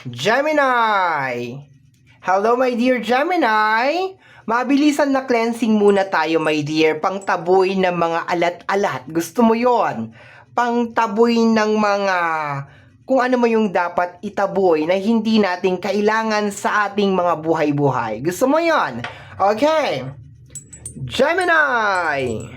Gemini! Hello my dear Gemini! Mabilisan na cleansing muna tayo my dear. Pangtaboy ng mga alat-alat. Gusto mo yon? Pangtaboy ng mga kung ano mo yung dapat itaboy na hindi natin kailangan sa ating mga buhay-buhay. Gusto mo yon? Okay. Gemini!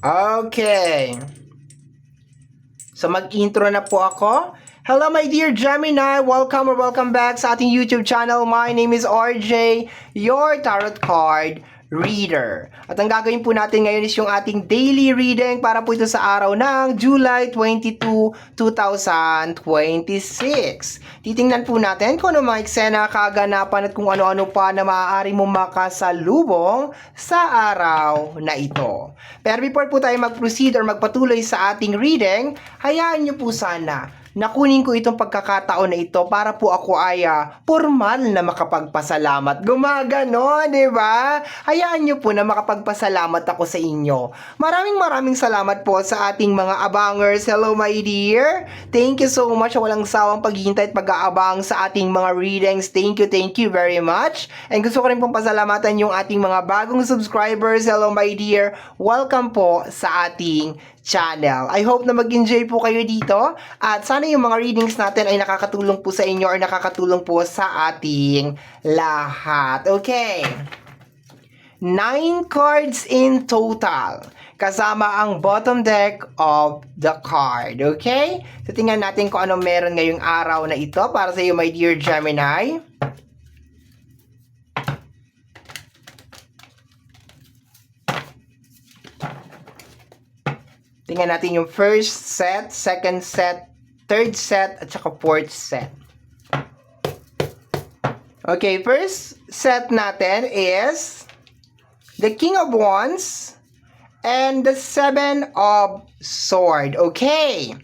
Okay. So mag-intro na po ako. Hello my dear Gemini! Welcome or welcome back sa ating YouTube channel. My name is RJ, your tarot card reader. At ang gagawin po natin ngayon is yung ating daily reading para po ito sa araw ng July 22, 2026. Titingnan po natin kung ano mga eksena, kaganapan at kung ano-ano pa na maaari mong makasalubong sa araw na ito. Pero before po tayo mag-proceed or magpatuloy sa ating reading, hayaan nyo po sana nakunin ko itong pagkakataon na ito para po ako ay formal na makapagpasalamat. Gumagano, di ba? Hayaan nyo po na makapagpasalamat ako sa inyo. Maraming salamat po sa ating mga abangers. Hello my dear. Thank you so much sa walang sawang paghihintay at pag-aabang sa ating mga readings. Thank you very much. And gusto ko rin pong pasalamatan yung ating mga bagong subscribers. Hello my dear. Welcome po sa ating channel. I hope na mag-enjoy po kayo dito at sana yung mga readings natin ay nakakatulong po sa inyo or nakakatulong po sa ating lahat. Okay. 9 cards in total kasama ang bottom deck of the card. Okay? So tingnan natin kung ano meron ngayong araw na ito para sa iyo my dear Gemini. Tingnan natin yung first set, second set, third set, at saka fourth set. Okay, first set natin is the King of Wands and the Seven of Swords. Okay.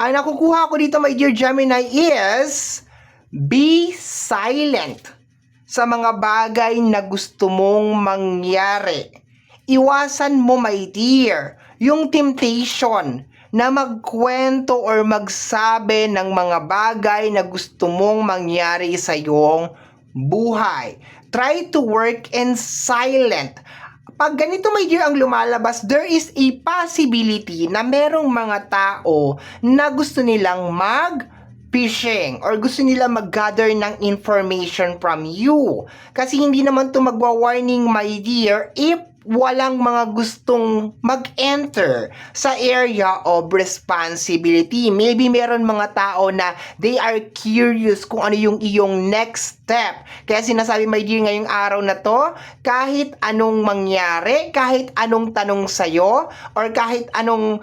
Ang nakukuha ko dito, my dear Gemini, is be silent sa mga bagay na gusto mong mangyari. Iwasan mo, my dear, yung temptation na magkwento or magsabi ng mga bagay na gusto mong mangyari sa iyong buhay. Try to work in silent. Pag ganito my dear ang lumalabas, there is a possibility na merong mga tao na gusto nilang fishing or gusto nila mag-gather ng information from you. Kasi hindi naman to magwa-warning my dear if walang mga gustong mag-enter sa area of responsibility. Maybe meron mga tao na they are curious kung ano yung iyong next step. Kaya sinasabi my dear ngayong araw na to, kahit anong mangyari, kahit anong tanong sa'yo, or kahit anong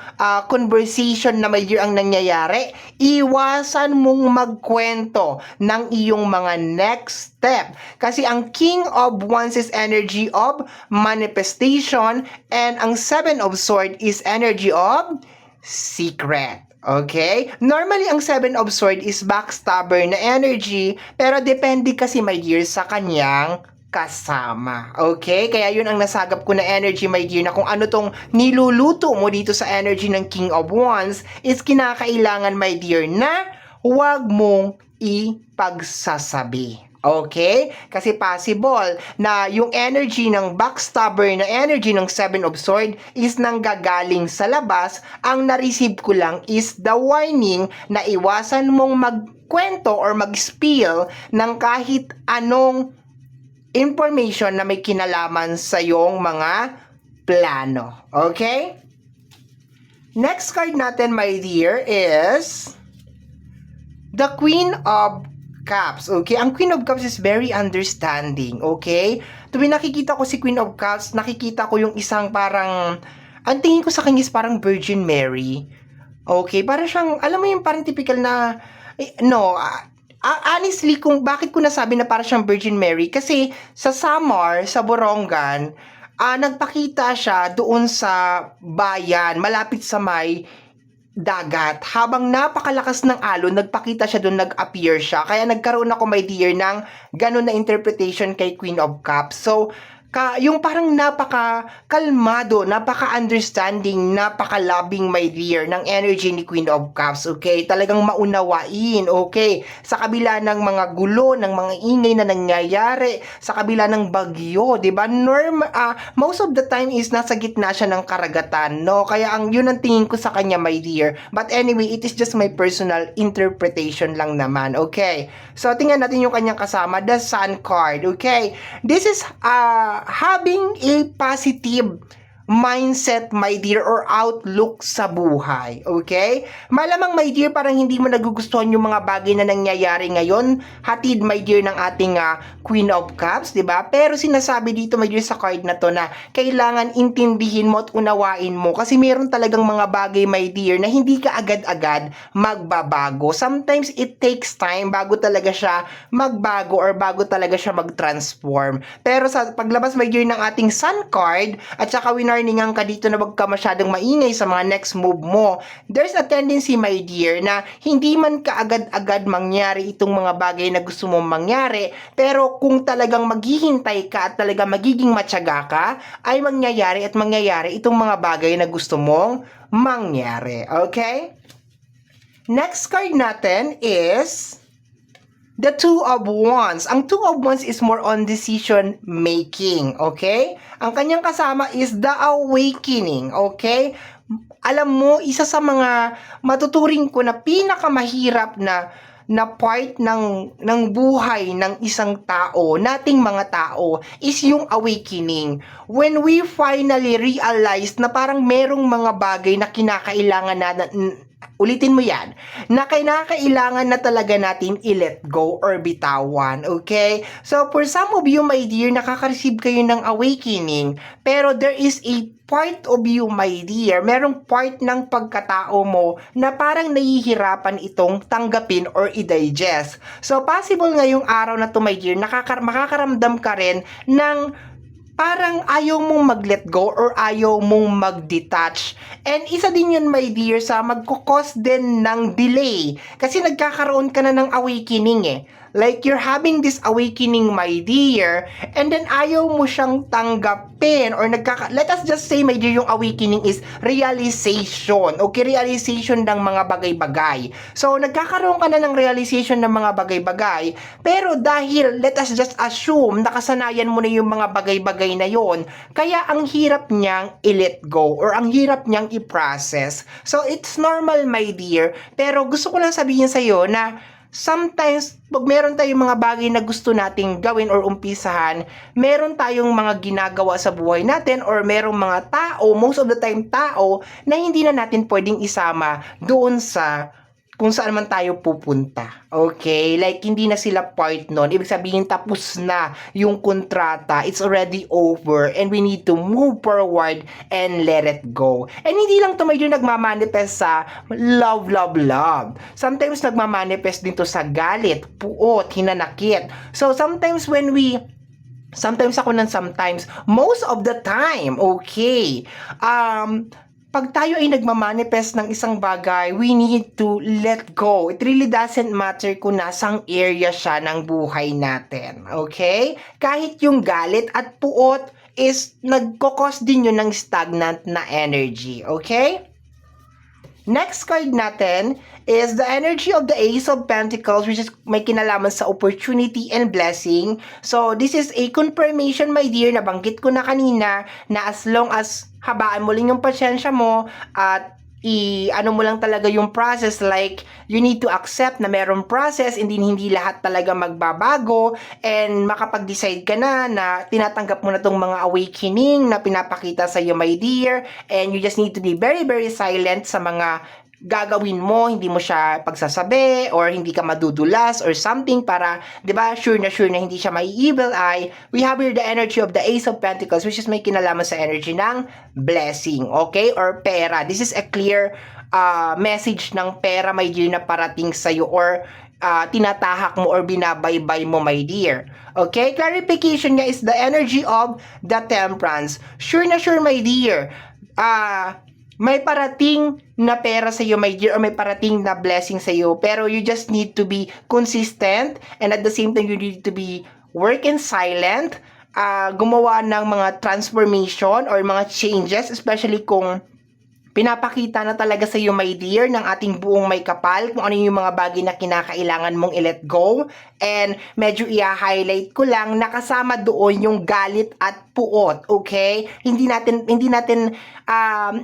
conversation na my dear ang nangyayari, iwasan mong magkwento ng iyong mga next step. Kasi ang King of Wands is energy of manifestation and ang Seven of Swords is energy of secret. Okay? Normally, ang Seven of Swords is backstabber na energy, pero depende kasi, my dear, sa kanyang kasama. Okay? Kaya yun ang nasagap ko na energy, my dear, na kung ano tong niluluto mo dito sa energy ng King of Wands is kinakailangan, my dear, na huwag mong ipagsasabi. Okay? Kasi possible na yung energy ng backstabber na energy ng Seven of Swords is nanggagaling sa labas. Ang na-receive ko lang is the warning na iwasan mong magkwento or mag-spill ng kahit anong information na may kinalaman sa iyong mga plano. Okay? Next card natin, my dear, is the Queen of Cups. Okay? Ang Queen of Cups is very understanding. Okay? Tuwing nakikita ko si Queen of Cups, nakikita ko yung isang parang, ang tingin ko sa kanya is parang Virgin Mary. Okay? Parang siyang, alam mo yung parang typical na, honestly, kung bakit ko nasabi na parang siyang Virgin Mary, kasi sa Samar, sa Borongan, nagpakita siya doon sa bayan, malapit sa may dagat. Habang napakalakas ng alon, nagpakita siya doon, nag-appear siya. Kaya nagkaroon ako, my dear, ng ganun na interpretation kay Queen of Cups. So, yung parang napaka-kalmado, napaka-understanding, napaka-loving, my dear, ng energy ni Queen of Cups, okay? Talagang maunawain, okay? Sa kabila ng mga gulo, ng mga ingay na nangyayari, sa kabila ng bagyo, di ba? Most of the time is nasa gitna siya ng karagatan, no? Kaya yun ang tingin ko sa kanya, my dear. But anyway, it is just my personal interpretation lang naman, okay? So, tingnan natin yung kanyang kasama, the Sun card, okay? This is, having a positive mindset, my dear, or outlook sa buhay, okay? Malamang, my dear, parang hindi mo nagugustuhan yung mga bagay na nangyayari ngayon, hatid, my dear, ng ating Queen of Cups, di ba? Pero sinasabi dito, my dear, sa card na to na kailangan intindihin mo at unawain mo kasi meron talagang mga bagay, my dear, na hindi ka agad-agad magbabago. Sometimes it takes time bago talaga siya magbago or bago talaga siya mag-transform. Pero sa paglabas, my dear, ng ating Sun card at saka winarningan ka dito na wag ka masyadong maingay sa mga next move mo, there's a tendency, my dear, na hindi man kaagad-agad mangyari itong mga bagay na gusto mong mangyari, pero kung talagang maghihintay ka at talagang magiging matyaga ka, ay mangyayari at mangyayari itong mga bagay na gusto mong mangyari. Okay? Next card natin is the Two of Wands. Ang Two of Wands is more on decision making, okay? Ang kanyang kasama is the Awakening, okay? Alam mo, isa sa mga matuturing ko na pinakamahirap na part ng buhay ng isang tao, nating mga tao, is yung awakening. When we finally realize na parang merong mga bagay na kinakailangan ulitin mo yan, na kailangan na talaga natin i-let go or bitawan, okay? So, for some of you, my dear, nakaka-receive kayo ng awakening, pero there is a part of you, my dear, merong part ng pagkatao mo na parang nahihirapan itong tanggapin or i-digest. So, possible ngayong araw na to, my dear, makakaramdam ka rin ng parang ayaw mong mag-let go or ayaw mong mag-detach. And isa din yun, my dear, sa magkukos din ng delay. Kasi nagkakaroon ka na ng awakening eh. Like, you're having this awakening, my dear, and then ayaw mo siyang tanggapin or let us just say, my dear, yung awakening is realization. Okay, realization ng mga bagay-bagay. So, nagkakaroon ka na ng realization ng mga bagay-bagay, pero dahil, let us just assume, nakasanayan mo na yung mga bagay-bagay na yon, kaya ang hirap niyang i-let go or ang hirap niyang i-process. So, it's normal, my dear, pero gusto ko lang sabihin sa'yo na sometimes, pag meron tayong mga bagay na gusto nating gawin or umpisahan, meron tayong mga ginagawa sa buhay natin or merong mga tao, most of the time tao, na hindi na natin pwedeng isama doon sa kung saan man tayo pupunta. Okay? Like, hindi na sila part nun. Ibig sabihin, tapos na yung kontrata. It's already over. And we need to move forward and let it go. And hindi lang to medyo nagmamanifest sa love, love, love. Sometimes nagmamanifest din to sa galit, puot, hinanakit. So, sometimes most of the time, okay, pag tayo ay nagmamanifest ng isang bagay, we need to let go. It really doesn't matter kung nasang area siya ng buhay natin. Okay? Kahit yung galit at puot is nagkokos din yun ng stagnant na energy. Okay? Next card natin is the energy of the Ace of Pentacles, which is may kinalaman sa opportunity and blessing. So, this is a confirmation, my dear, nabanggit ko na kanina, na as long as habaan mo lang yung pasyensya mo at ano mo lang talaga yung process, like you need to accept na merong process, hindi lahat talaga magbabago, and makapag-decide ka na tinatanggap mo na tong mga awakening na pinapakita sa iyo, my dear, and you just need to be very, very silent sa mga gagawin mo, hindi mo siya pagsasabi or hindi ka madudulas or something para, 'di ba, sure na hindi siya may evil eye. We have here the energy of the Ace of Pentacles, which is may kinalaman sa energy ng blessing, okay, or pera. This is a clear message ng pera, my dear, na parating sa iyo or tinatahak mo or binabaybay mo, my dear. Okay, clarification niya is the energy of the Temperance. Sure na sure, my dear, may parating na pera sa iyo, my dear, or may parating na blessing sa iyo. Pero you just need to be consistent, and at the same time, you need to be work in silent, gumawa ng mga transformation or mga changes, especially kung pinapakita na talaga sa iyo, my dear, ng ating buong may kapal kung ano yung mga bagay na kinakailangan mong i-let go. And medyo i-highlight ko lang, nakasama doon yung galit at puot, okay? Hindi natin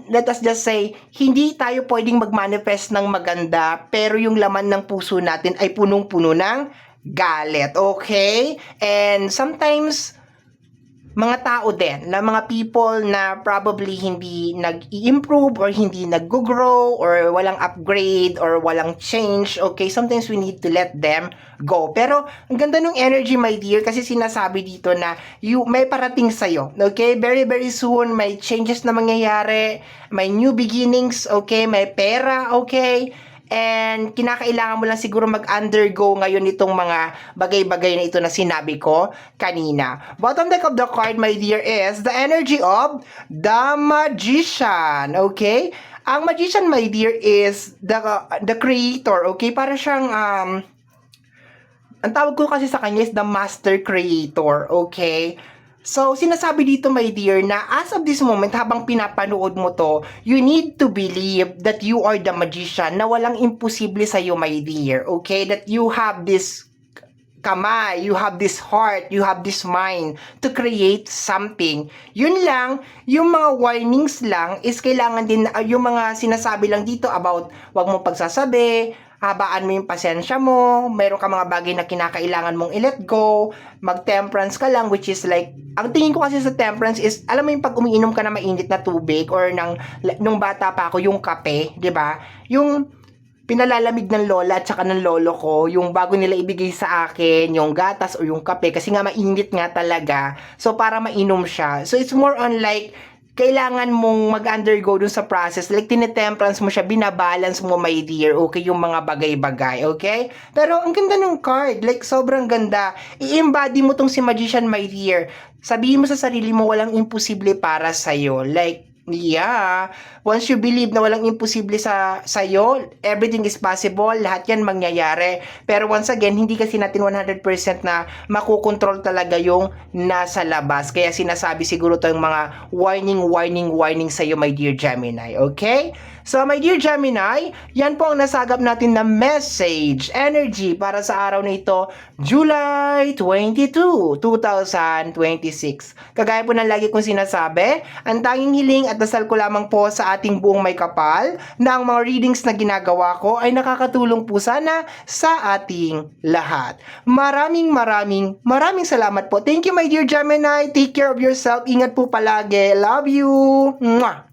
let us just say, hindi tayo pwedeng mag-manifest ng maganda, pero yung laman ng puso natin ay punong-puno ng galit, okay? And sometimes mga tao din, na mga people na probably hindi nag-i-improve or hindi nag-grow or walang upgrade or walang change, okay? Sometimes we need to let them go. Pero ang ganda ng energy, my dear, kasi sinasabi dito na may parating sa'yo, okay? Very, very soon, may changes na mangyayari, may new beginnings, okay? May pera, okay? And kinakailangan mo lang siguro mag-undergo ngayon itong mga bagay-bagay na ito na sinabi ko kanina. Bottom deck of the card, my dear, is the energy of the Magician. Okay? Ang Magician, my dear, is the creator. Okay? Para siyang ang tawag ko kasi sa kanya is the master creator. Okay? So, sinasabi dito, my dear, na as of this moment, habang pinapanood mo to, you need to believe that you are the magician, na walang imposible sa'yo, my dear, okay? That you have this kamay, you have this heart, you have this mind to create something. Yun lang, yung mga warnings lang is kailangan din, yung mga sinasabi lang dito about wag mo pagsasabi, habaan mo yung pasensya mo, mayroon ka mga bagay na kinakailangan mong i-let go, mag-temperance ka lang, which is like, ang tingin ko kasi sa temperance is, alam mo yung pag umiinom ka na mainit na tubig, or nung bata pa ako, yung kape, di ba? Yung pinalalamig ng lola at saka ng lolo ko, yung bago nila ibigay sa akin, yung gatas o yung kape, kasi nga mainit nga talaga, so para mainom siya. So it's more on like, kailangan mong mag-undergo dun sa process. Like, tinetemperance mo siya, binabalance mo, my dear, okay, yung mga bagay-bagay, okay? Pero, ang ganda ng card. Like, sobrang ganda. I-embody mo tong si Magician, my dear. Sabihin mo sa sarili mo, walang imposible para sa'yo. Like, yeah. Once you believe na walang imposible sa'yo, everything is possible, lahat yan mangyayari. Pero once again, hindi kasi natin 100% na makukontrol talaga yung nasa labas. Kaya sinasabi siguro to yung mga warning sa'yo, my dear Gemini. Okay? So, my dear Gemini, yan po ang nasagap natin na message, energy para sa araw na ito, July 22, 2026. Kagaya po ng lagi kong sinasabi, ang tanging hiling at dasal ko lamang po sa ating buong may kapal na ang mga readings na ginagawa ko ay nakakatulong po sana sa ating lahat. Maraming salamat po. Thank you, my dear Gemini. Take care of yourself. Ingat po palagi. Love you. Mwah!